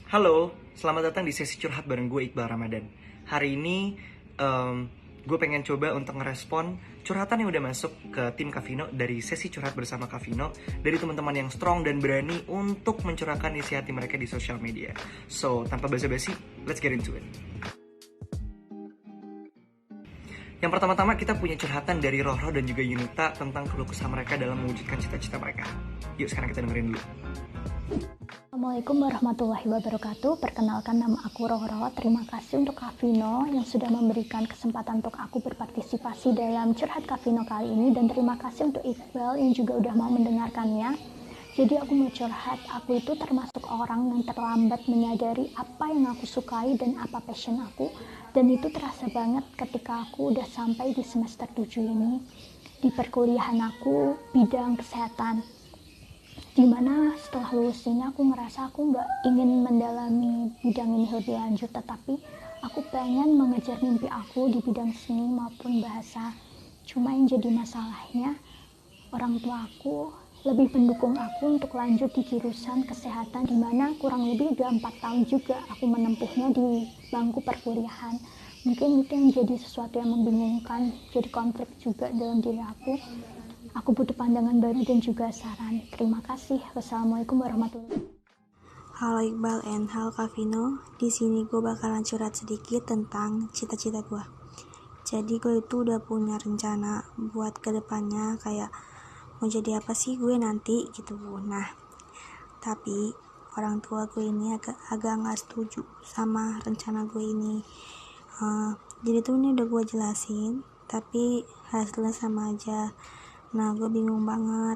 Halo, selamat datang di sesi curhat bareng gue Iqbal Ramadan. Hari ini gue pengen coba untuk ngerespon curhatan yang udah masuk ke tim Kavino dari sesi curhat bersama Kavino, dari teman-teman yang strong dan berani untuk mencurahkan isi hati mereka di sosial media. So, tanpa basa-basi, let's get into it. Yang pertama-tama kita punya curhatan dari Rohro dan juga Yunita tentang keluh kesah mereka dalam mewujudkan cita-cita mereka. Yuk sekarang kita dengerin dulu. Assalamualaikum warahmatullahi wabarakatuh. Perkenalkan, nama aku Rohro. Terima kasih untuk Kavino yang sudah memberikan kesempatan untuk aku berpartisipasi dalam curhat Kavino kali ini, dan terima kasih untuk Iqbal yang juga udah mau mendengarkannya. Jadi aku mau curhat, aku itu termasuk orang yang terlambat menyadari apa yang aku sukai dan apa passion aku, dan itu terasa banget ketika aku udah sampai di semester 7 ini di perkuliahan aku bidang kesehatan, dimana setelah lulus ini aku ngerasa aku nggak ingin mendalami bidang ini lebih lanjut, tetapi aku pengen mengejar mimpi aku di bidang seni maupun bahasa. Cuma yang jadi masalahnya, orang tua aku lebih mendukung aku untuk lanjut di jurusan kesehatan, dimana kurang lebih udah 4 tahun juga aku menempuhnya di bangku perkuliahan. Mungkin itu yang jadi sesuatu yang membingungkan, jadi konflik juga dalam diri aku. Aku butuh pandangan baru dan juga saran. Terima kasih. Wassalamualaikum warahmatullahi wabarakatuh. Halo Iqbal and halo Kavino. Di sini gue bakalan curhat sedikit tentang cita-cita gue. Jadi gue itu udah punya rencana buat kedepannya, kayak mau jadi apa sih gue nanti gitu. Nah, tapi orang tua gue ini agak nggak setuju sama rencana gue ini. Jadi tuh ini udah gue jelasin, tapi hasilnya sama aja. Nah, gue bingung banget.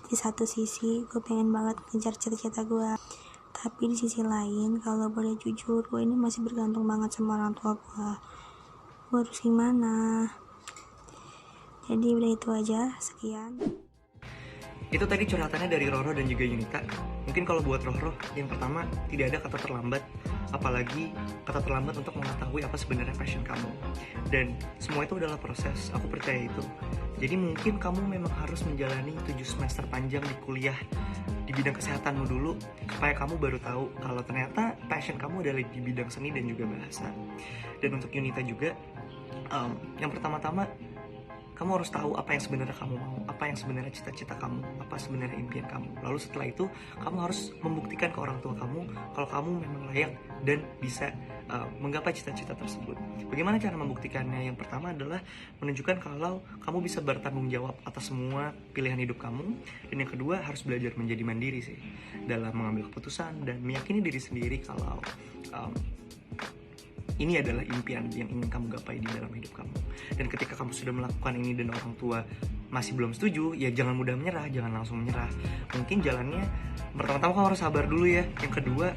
Di satu sisi gue pengen banget ngejar cita-cita gue, tapi di sisi lain kalau boleh jujur, gue ini masih bergantung banget sama orang tua gue. Gue harus gimana? Jadi udah itu aja, sekian. Itu tadi curhatannya dari Rohro dan juga Yunita. Mungkin kalau buat Rohro, yang pertama, tidak ada kata terlambat, apalagi kata terlambat untuk mengetahui apa sebenarnya passion kamu. Dan semua itu adalah proses, aku percaya itu. Jadi mungkin kamu memang harus menjalani 7 semester panjang di kuliah di bidang kesehatanmu dulu, supaya kamu baru tahu kalau ternyata passion kamu adalah di bidang seni dan juga bahasa. Dan untuk Yunita juga, yang pertama-tama, kamu harus tahu apa yang sebenarnya kamu mau, apa yang sebenarnya cita-cita kamu, apa sebenarnya impian kamu. Lalu setelah itu, kamu harus membuktikan ke orang tua kamu kalau kamu memang layak dan bisa menggapai cita-cita tersebut. Bagaimana cara membuktikannya? Yang pertama adalah menunjukkan kalau kamu bisa bertanggung jawab atas semua pilihan hidup kamu. Dan yang kedua, harus belajar menjadi mandiri sih, dalam mengambil keputusan dan meyakini diri sendiri kalau ini adalah impian yang ingin kamu gapai di dalam hidup kamu. Dan ketika kamu sudah melakukan ini dan orang tua masih belum setuju, ya jangan mudah menyerah, jangan langsung menyerah. Mungkin jalannya, pertama-tama kamu harus sabar dulu ya. Yang kedua,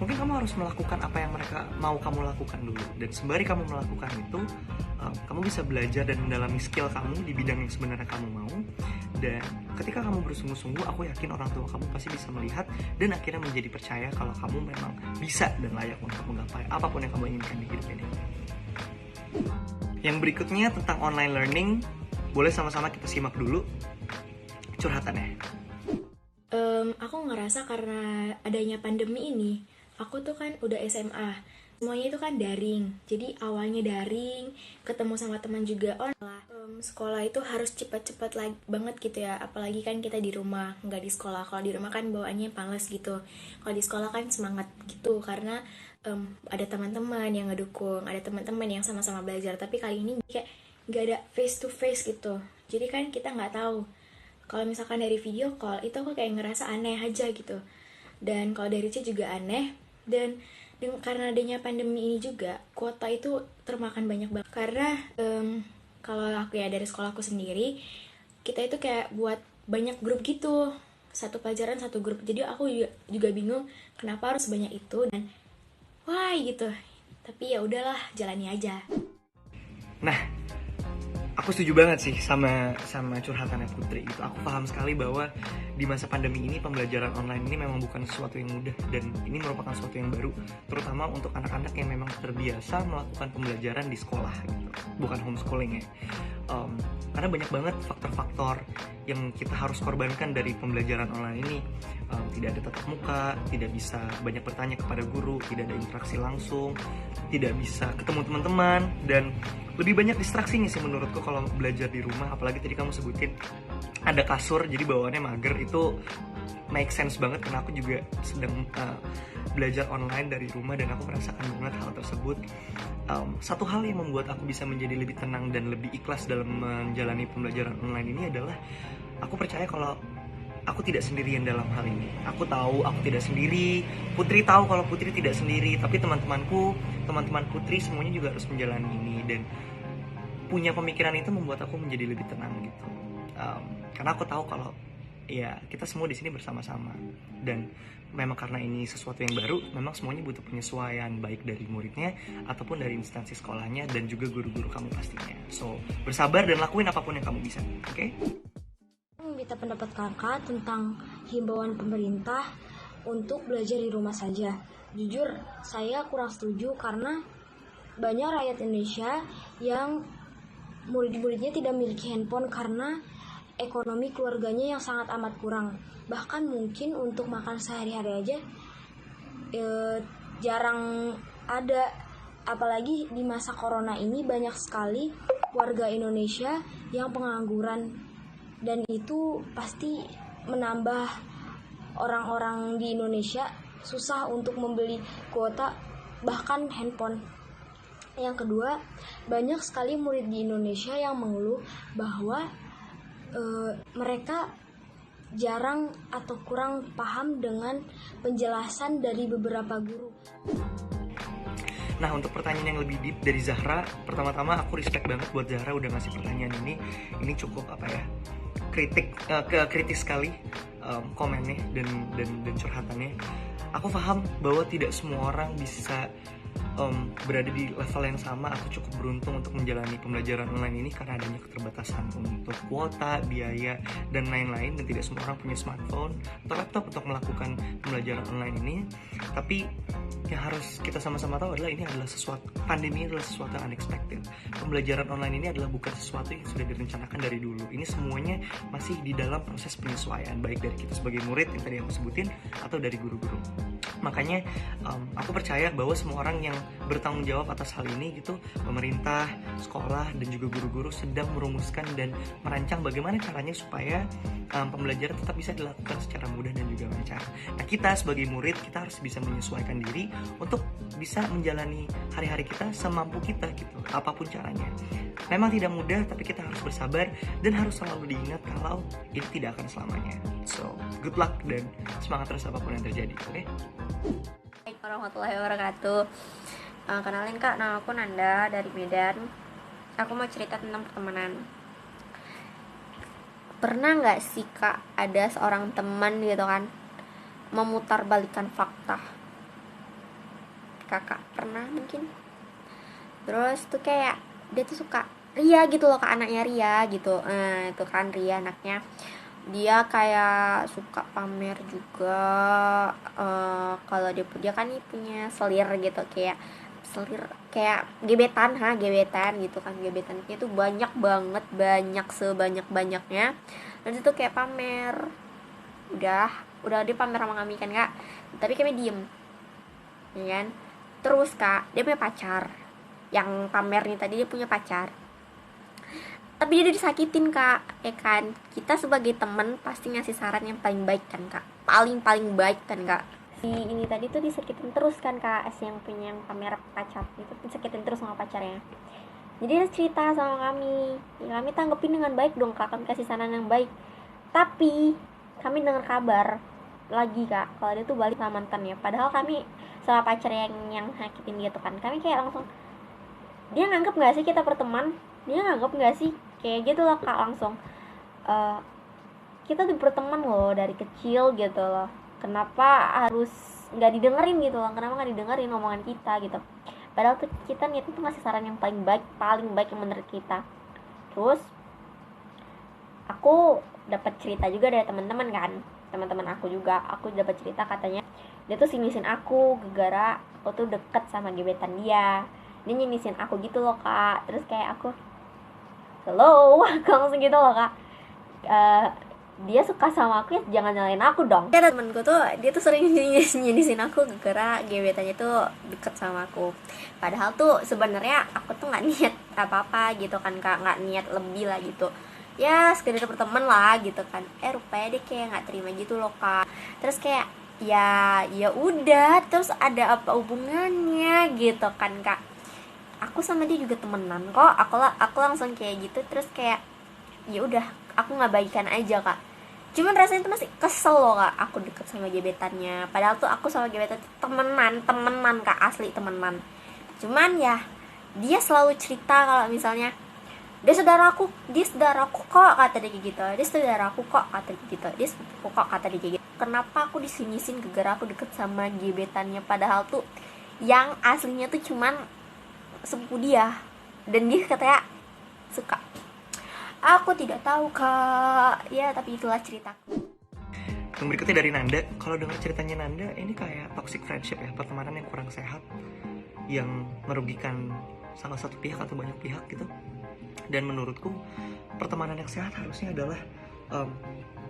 mungkin kamu harus melakukan apa yang mereka mau kamu lakukan dulu. Dan sembari kamu melakukan itu, kamu bisa belajar dan mendalami skill kamu di bidang yang sebenarnya kamu mau. Dan ketika kamu bersungguh-sungguh, aku yakin orang tua kamu pasti bisa melihat dan akhirnya menjadi percaya kalau kamu memang bisa dan layak untuk menggapai apapun yang kamu inginkan di hidup ini. Yang berikutnya tentang online learning, boleh sama-sama kita simak dulu curhatannya. Aku ngerasa karena adanya pandemi ini, aku tuh kan udah SMA, semuanya itu kan daring. Jadi awalnya daring, ketemu sama teman juga online. Sekolah itu harus cepat-cepat banget gitu ya, apalagi kan kita di rumah, nggak di sekolah. Kalau di rumah kan bawaannya pales gitu, kalau di sekolah kan semangat gitu, karena ada teman-teman yang ngedukung, ada teman-teman yang sama-sama belajar. Tapi kali ini kayak nggak ada face to face gitu, jadi kan kita nggak tahu. Kalau misalkan dari video call itu aku kayak ngerasa aneh aja gitu, dan kalau dari chat juga aneh. Dan karena adanya pandemi ini juga, kuota itu termakan banyak banget. Karena kalau aku ya dari sekolahku sendiri, kita itu kayak buat banyak grup gitu, satu pelajaran satu grup. Jadi aku juga bingung kenapa harus banyak itu dan why gitu. Tapi ya udahlah, jalani aja. Nah, aku setuju banget sih sama curhatannya Putri gitu. Aku paham sekali bahwa di masa pandemi ini pembelajaran online ini memang bukan sesuatu yang mudah, dan ini merupakan sesuatu yang baru, terutama untuk anak-anak yang memang terbiasa melakukan pembelajaran di sekolah gitu, bukan homeschooling ya. Karena banyak banget faktor-faktor yang kita harus korbankan dari pembelajaran online ini. Tidak ada tatap muka, tidak bisa banyak bertanya kepada guru, tidak ada interaksi langsung, tidak bisa ketemu teman-teman, dan lebih banyak distraksinya sih menurutku kalau belajar di rumah. Apalagi tadi kamu sebutin ada kasur, jadi bawaannya mager. Itu make sense banget karena aku juga sedang belajar online dari rumah dan aku merasakan banget hal tersebut. Satu hal yang membuat aku bisa menjadi lebih tenang dan lebih ikhlas dalam menjalani pembelajaran online ini adalah aku percaya kalau aku tidak sendirian dalam hal ini. Aku tahu aku tidak sendiri, Putri tahu kalau Putri tidak sendiri, tapi teman-teman Putri semuanya juga harus menjalani ini, dan punya pemikiran itu membuat aku menjadi lebih tenang gitu. Karena aku tahu kalau ya kita semua di sini bersama-sama, dan memang karena ini sesuatu yang baru, memang semuanya butuh penyesuaian, baik dari muridnya ataupun dari instansi sekolahnya dan juga guru-guru kamu pastinya. So, bersabar dan lakuin apapun yang kamu bisa, oke? Minta pendapat kakak tentang himbauan pemerintah untuk belajar di rumah saja. Jujur, saya kurang setuju karena banyak rakyat Indonesia yang murid-muridnya tidak memiliki handphone karena ekonomi keluarganya yang sangat amat kurang. Bahkan mungkin untuk makan sehari-hari aja jarang ada. Apalagi di masa corona ini banyak sekali warga Indonesia yang pengangguran, dan itu pasti menambah orang-orang di Indonesia susah untuk membeli kuota bahkan handphone. Yang kedua, banyak sekali murid di Indonesia yang mengeluh bahwa mereka jarang atau kurang paham dengan penjelasan dari beberapa guru. Nah, untuk pertanyaan yang lebih deep dari Zahra, pertama-tama aku respect banget buat Zahra udah ngasih pertanyaan ini. Ini cukup kritis sekali komennya dan curhatannya. Aku paham bahwa tidak semua orang bisa berada di level yang sama. Aku cukup beruntung untuk menjalani pembelajaran online ini karena adanya keterbatasan untuk kuota, biaya, dan lain-lain, dan tidak semua orang punya smartphone atau laptop untuk melakukan pembelajaran online ini. Tapi yang harus kita sama-sama tahu adalah pandemi adalah sesuatu yang unexpected. Pembelajaran online ini adalah bukan sesuatu yang sudah direncanakan dari dulu. Ini semuanya masih di dalam proses penyesuaian, baik dari kita sebagai murid yang tadi aku sebutin atau dari guru-guru. Makanya aku percaya bahwa semua orang yang bertanggung jawab atas hal ini gitu, pemerintah, sekolah, dan juga guru-guru sedang merumuskan dan merancang bagaimana caranya supaya pembelajaran tetap bisa dilakukan secara mudah dan juga lancar. Nah, kita sebagai murid, kita harus bisa menyesuaikan diri untuk bisa menjalani hari-hari kita semampu kita gitu, apapun caranya. Memang tidak mudah, tapi kita harus bersabar dan harus selalu diingat kalau ini tidak akan selamanya. So, good luck dan semangat terus apapun yang terjadi, oke? Assalamualaikum warahmatullahi wabarakatuh. Kenalin kak, nama aku Nanda dari Medan. Aku mau cerita tentang pertemanan. Pernah nggak sih kak ada seorang teman gitu kan memutarbalikkan fakta? Kakak pernah mungkin. Terus tuh kayak dia tuh suka Ria gitu loh, kak, anaknya Ria gitu. Itu kan Ria anaknya. Dia kayak suka pamer juga. Kalau dia kan punya selir gitu, kayak gebetan gitu kan. Gebetannya itu banyak banget, banyak sebanyak-banyaknya. Dan itu kayak pamer. Udah dia pamer sama kami kan kak, tapi kami diem ya kan. Terus kak, dia punya pacar. Yang pamer nih tadi, dia punya pacar, tapi dia udah disakitin kak, ya kan. Kita sebagai teman pasti ngasih saran yang paling baik kan kak, paling baik kan kak. Ini tadi tuh disakitin terus kan kak, yang punya yang pamer pacar itu disakitin terus sama pacarnya. Jadi dia cerita sama kami, ya, kami tanggepin dengan baik dong kak, kami kasih saran yang baik. Tapi kami dengar kabar lagi kak, kalau dia tuh balik sama mantannya. Padahal kami sama pacar yang sakitin dia tuh kan, kami kayak langsung, dia nganggep nggak sih kita berteman? Dia nganggep nggak sih? Kayak gitu loh kak, langsung kita tuh berteman loh dari kecil gitu loh. Kenapa harus nggak didengerin gitu loh? Kenapa nggak didengerin omongan kita gitu? Padahal tuh kita niatnya tuh ngasih saran yang paling baik yang menurut kita. Terus aku dapat cerita juga dari teman-teman kan. teman-teman aku juga. Aku dapat cerita katanya dia tuh sinisin aku gara-gara aku tuh deket sama gebetan dia. Dia nyinisin aku gitu loh kak. Terus kayak aku hello aku langsung gitu loh kak. Dia suka sama aku ya jangan nyalain aku dong. Ada temenku tuh dia tuh sering nyinisin aku gara-gara gebetannya tuh deket sama aku. Padahal tuh sebenarnya aku tuh nggak niat apa-apa gitu kan kak, nggak niat lebih lah gitu. Ya sekedar berteman lah gitu kan. Rupanya dia kayak nggak terima gitu loh kak. Terus kayak ya udah, terus ada apa hubungannya gitu kan kak. Aku sama dia juga temenan kok. Aku langsung kayak gitu. Terus kayak ya udah aku ngabaikan aja kak. Cuman rasanya tuh masih kesel loh kak, aku deket sama gebetannya. Padahal tuh aku sama gebetan temenan kak, asli temenan. Cuman ya dia selalu cerita kalau misalnya dia saudaraku kok, kata dia kayak gitu. Dia saudaraku kok, kata dia gitu. Dia sepupuku kok, kata dia kayak gitu. Kenapa aku disinisin gara-gara aku deket sama gebetannya, padahal tuh yang aslinya tuh cuman sepupu dia. Dan dia katanya suka. Aku tidak tahu kak. Ya tapi itulah ceritaku. Yang berikutnya dari Nanda. Kalau dengar ceritanya Nanda, ini kayak toxic friendship ya, pertemanan yang kurang sehat, yang merugikan salah satu pihak atau banyak pihak gitu. Dan menurutku pertemanan yang sehat harusnya adalah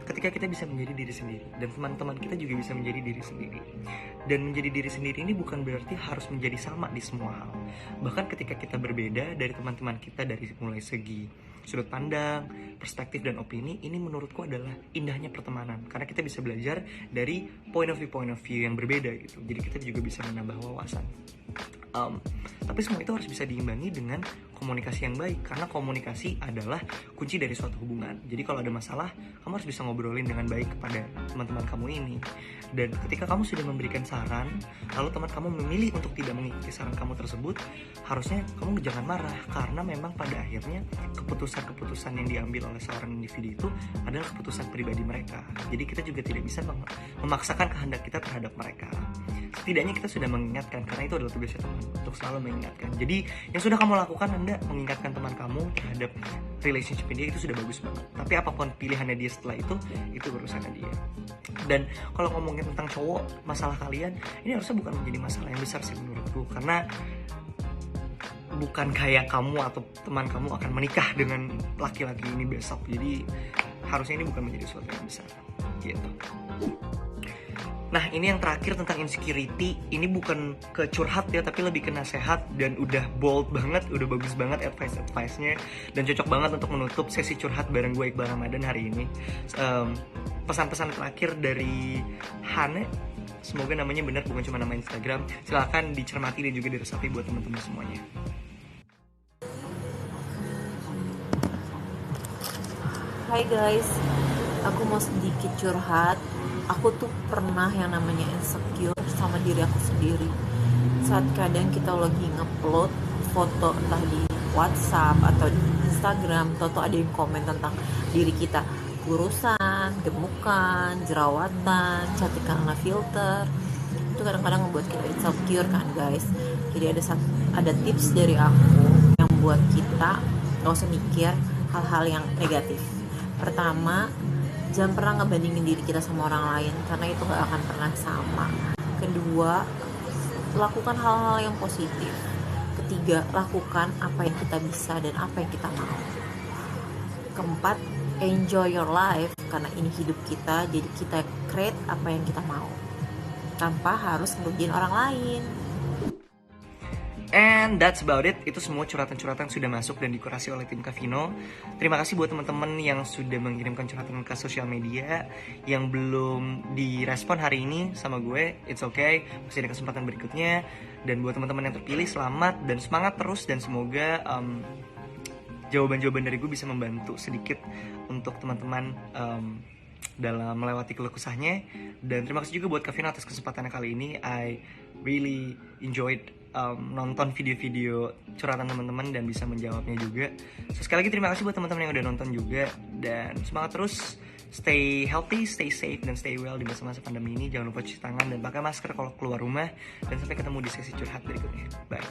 ketika kita bisa menjadi diri sendiri dan teman-teman kita juga bisa menjadi diri sendiri. Dan menjadi diri sendiri ini bukan berarti harus menjadi sama di semua hal. Bahkan ketika kita berbeda dari teman-teman kita dari mulai segi sudut pandang, perspektif dan opini, ini menurutku adalah indahnya pertemanan karena kita bisa belajar dari point of view yang berbeda gitu. Jadi kita juga bisa menambah wawasan. Tapi semua itu harus bisa diimbangi dengan komunikasi yang baik karena komunikasi adalah kunci dari suatu hubungan. Jadi kalau ada masalah, kamu harus bisa ngobrolin dengan baik kepada teman-teman kamu ini. Dan ketika kamu sudah memberikan saran, lalu teman kamu memilih untuk tidak mengikuti saran kamu tersebut, harusnya kamu jangan marah karena memang pada akhirnya keputusan-keputusan yang diambil oleh seorang individu itu adalah keputusan pribadi mereka. Jadi kita juga tidak bisa memaksakan kehendak kita terhadap mereka. Setidaknya kita sudah mengingatkan karena itu adalah tugasnya teman untuk selalu mengingatkan. Jadi yang sudah kamu lakukan, Anda mengingatkan teman kamu terhadap relationship dia, itu sudah bagus banget. Tapi apapun pilihannya dia setelah itu urusannya dia. Dan kalau ngomongin tentang cowok, masalah kalian ini harusnya bukan menjadi masalah yang besar sih menurutku, karena bukan kayak kamu atau teman kamu akan menikah dengan laki-laki ini besok. Jadi harusnya ini bukan menjadi sesuatu yang besar gitu. Nah ini yang terakhir tentang insecurity. Ini bukan ke curhat ya, tapi lebih ke nasihat. Dan udah bold banget, udah bagus banget advice-nya. Dan cocok banget untuk menutup sesi curhat bareng gue Iqbal Ramadan hari ini. Pesan-pesan terakhir dari Hane, semoga namanya benar bukan cuma nama Instagram. Silahkan dicermati dan juga diresapi buat teman-teman semuanya. Hai guys, aku mau sedikit curhat. Aku tuh pernah yang namanya insecure sama diri aku sendiri. Saat kadang kita lagi ngupload foto entah di WhatsApp atau di Instagram, atau ada yang komen tentang diri kita, kurusan, gemukan, jerawatan, cantik karena filter. Itu kadang-kadang membuat kita insecure kan guys. Jadi ada tips dari aku yang buat kita gak usah mikir hal-hal yang negatif. Pertama, jangan pernah ngebandingin diri kita sama orang lain karena itu gak akan pernah sama. Kedua, lakukan hal-hal yang positif. Ketiga, lakukan apa yang kita bisa dan apa yang kita mau. Keempat, enjoy your life karena ini hidup kita, jadi kita create apa yang kita mau tanpa harus ngerugiin orang lain. And that's about it. Itu semua curhatan-curhatan sudah masuk dan dikurasi oleh tim Kavino. Terima kasih buat teman-teman yang sudah mengirimkan curhatan ke sosial media. Yang belum direspon hari ini sama gue, it's okay, masih ada kesempatan berikutnya. Dan buat teman-teman yang terpilih, selamat dan semangat terus. Dan semoga jawaban-jawaban dari gue bisa membantu sedikit untuk teman-teman dalam melewati keluh kesahnya. Dan terima kasih juga buat Kavino atas kesempatannya kali ini. I really enjoyed nonton video-video curhatan teman-teman dan bisa menjawabnya juga. So, sekali lagi terima kasih buat teman-teman yang udah nonton juga. Dan semangat terus, stay healthy, stay safe, dan stay well di masa-masa pandemi ini. Jangan lupa cuci tangan dan pakai masker kalau keluar rumah. Dan sampai ketemu di sesi curhat berikutnya. Bye.